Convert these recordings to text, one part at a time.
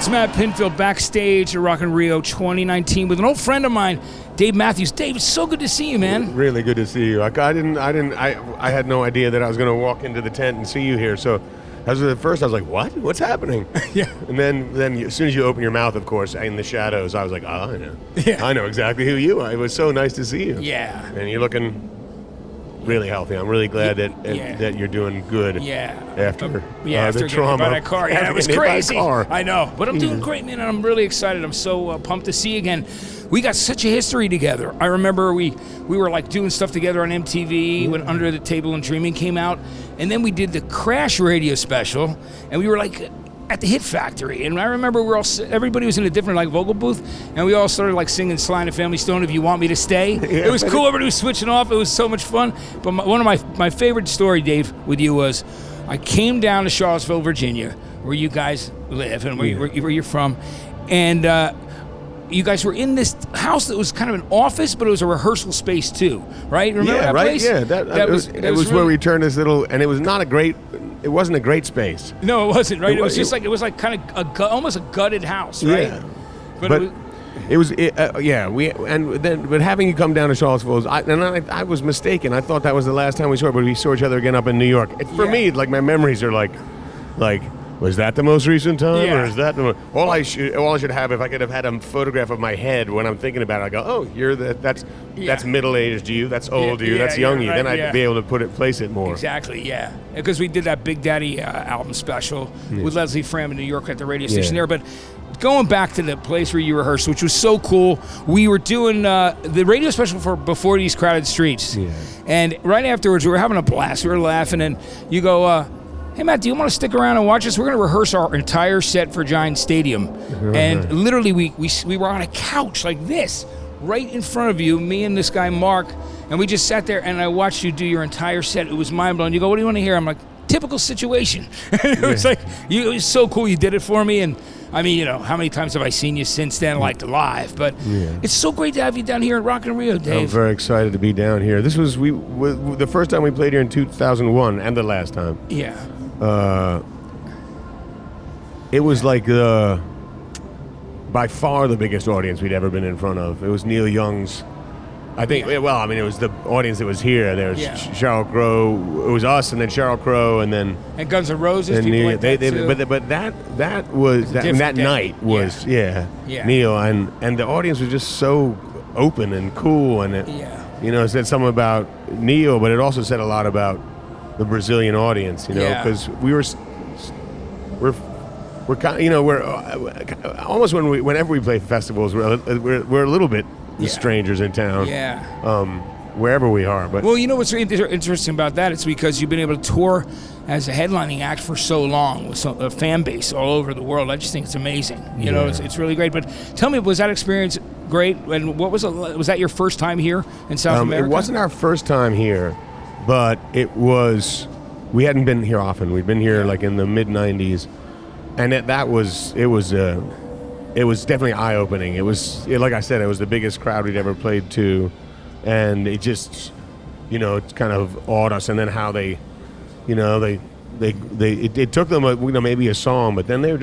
Matthews, Matt Pinfield, backstage at Rock in Rio 2019 with an old friend of mine, Dave Matthews. Dave, it's so good to see you, man. Really good to see you. I had no idea that I was going to walk into the tent and see you here. So, at first I was like, "What? What's happening?" Yeah. And then as soon as you open your mouth, of course, in the shadows, I was like, "Oh, I know. Yeah. I know exactly who you are." It was so nice to see you. Yeah. And you're looking really healthy. I'm really glad that you're doing good. Yeah. After after the trauma. by that car. Yeah, it was Getting hit by a crazy. car. I know, but I'm doing great, man, and I'm really excited. I'm so pumped to see you again. We got such a history together. I remember we were like doing stuff together on MTV when Under the Table and Dreaming came out, and then we did the Crash radio special, and we were like at the Hit Factory, and I remember everybody was in a different like vocal booth, and we all started like singing Sly and the Family Stone, If You Want Me to Stay. Yeah, it was cool. Everybody was switching off. It was so much fun. But one of my favorite story, Dave, with you was I came down to Charlottesville, Virginia, where you guys live and where you're from, and you guys were in this house that was kind of an office, but it was a rehearsal space too, right? Remember that place? Yeah, that was really, where we turned this little, and it wasn't a great space. No, it wasn't, right? It was kind of almost a gutted house, right? Yeah. But having you come down to Charlottesville, I was mistaken. I thought that was the last time we saw it, but we saw each other again up in New York. For me, like my memories are like, was that the most recent time, or is that all I should have? If I could have had a photograph of my head when I'm thinking about it, I go, oh, that's middle aged you, that's old you, that's young you. Then I'd be able to place it more. Exactly, yeah. Because we did that Big Daddy album special with Leslie Fram in New York at the radio station there. But going back to the place where you rehearsed, which was so cool, we were doing the radio special for Before These Crowded Streets, and right afterwards we were having a blast. We were laughing, and you go, hey, Matt, do you want to stick around and watch us? We're going to rehearse our entire set for Giant Stadium. And literally, we were on a couch like this, right in front of you, me and this guy, Mark, and we just sat there, and I watched you do your entire set. It was mind-blowing. You go, what do you want to hear? I'm like, typical situation. It was like, it was so cool you did it for me, and I mean, how many times have I seen you since then, like live? But it's so great to have you down here at Rock in Rio, Dave. I'm very excited to be down here. This was the first time we played here in 2001, and the last time. Yeah. It was like by far the biggest audience we'd ever been in front of. It was Neil Young's. I think. Well, I mean, it was the audience that was here. There was Sheryl Crow. It was us, and then Sheryl Crow, and then Guns N' Roses. And Neil, but that night was Neil, and the audience was just so open and cool, and it said something about Neil, but it also said a lot about the Brazilian audience, because we're kind of, we're almost whenever we play festivals, we're a little bit strangers in town, wherever we are. But what's really interesting about that? It's because you've been able to tour as a headlining act for so long with a fan base all over the world. I just think it's amazing. It's really great. But tell me, was that experience great? And what was that your first time here in South America? It wasn't our first time here. But we hadn't been here often. We'd been here like in the mid '90s, and it was definitely eye-opening. It was, like I said, it was the biggest crowd we'd ever played to, and it just, it kind of awed us. And then how they it took them maybe a song, but then they're in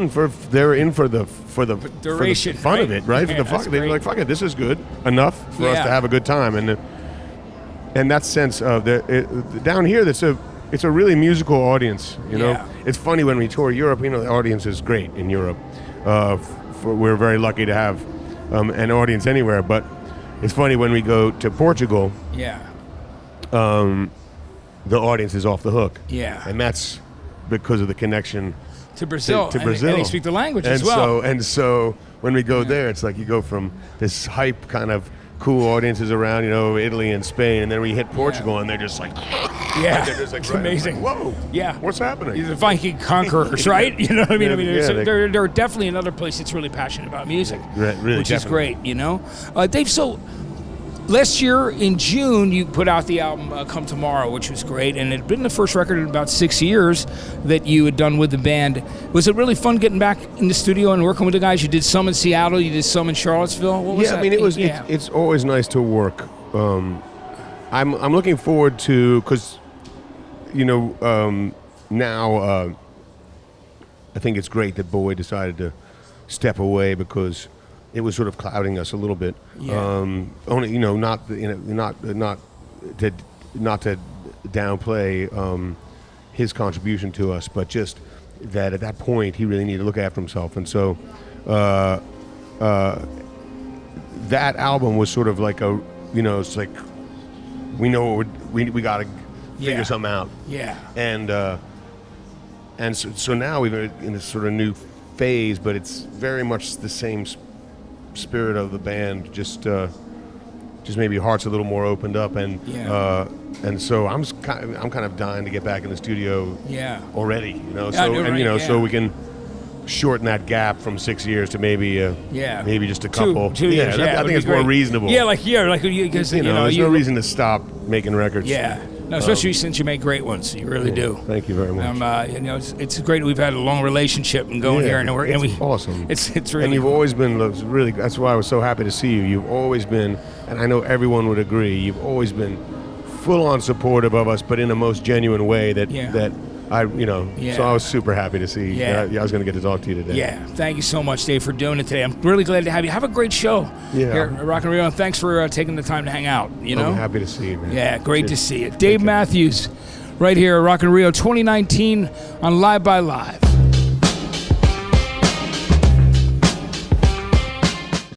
for the fun of it, right? They were like, fuck it, this is good enough for us to have a good time, and that sense of down here, it's a really musical audience. It's funny when we tour Europe. The audience is great in Europe. We're very lucky to have an audience anywhere. But it's funny when we go to Portugal. The audience is off the hook. And that's because of the connection to Brazil. To Brazil, and they speak the language as well. So when we go there, it's like you go from this hype kind of cool audiences around, Italy and Spain, and then we hit Portugal, and they're just like, they're just like, it's amazing. Like, whoa, what's happening? The Viking conquerors, right? You know what I mean? They're definitely another place that's really passionate about music, really, which is great. Dave. So last year in June, you put out the album "Come Tomorrow," which was great, and it had been the first record in about 6 years that you had done with the band. Was it really fun getting back in the studio and working with the guys? You did some in Seattle, you did some in Charlottesville. What was that? I mean, it's always nice to work. I'm looking forward to, because now I think it's great that Boy decided to step away because it was sort of clouding us a little bit. Yeah. Only, not to downplay his contribution to us, but just that at that point he really needed to look after himself, and so that album was sort of like it's like we know we got to figure something out. Yeah. And so now we're in this sort of new phase, but it's very much the same spirit of the band, just maybe hearts a little more opened up, and so I'm kind of dying to get back in the studio already, so we can shorten that gap from 6 years to maybe just a couple. Two years. I think it's more reasonable. Because there's no reason to stop making records. Yeah. No, especially since you make great ones, you really do. Thank you very much. It's great. We've had a long relationship and going here, and it's awesome. It's really. And you've always been really. That's why I was so happy to see you. You've always been, and I know everyone would agree. You've always been full on supportive of us, but in the most genuine way. So I was super happy to see. Yeah. I was going to get to talk to you today. Yeah. Thank you so much, Dave, for doing it today. I'm really glad to have you. Have a great show here at Rock and Rio, and thanks for taking the time to hang out. I'm happy to see you, man. Yeah, great to see you. Dave Matthews, right here at Rock and Rio 2019 on Live by Live.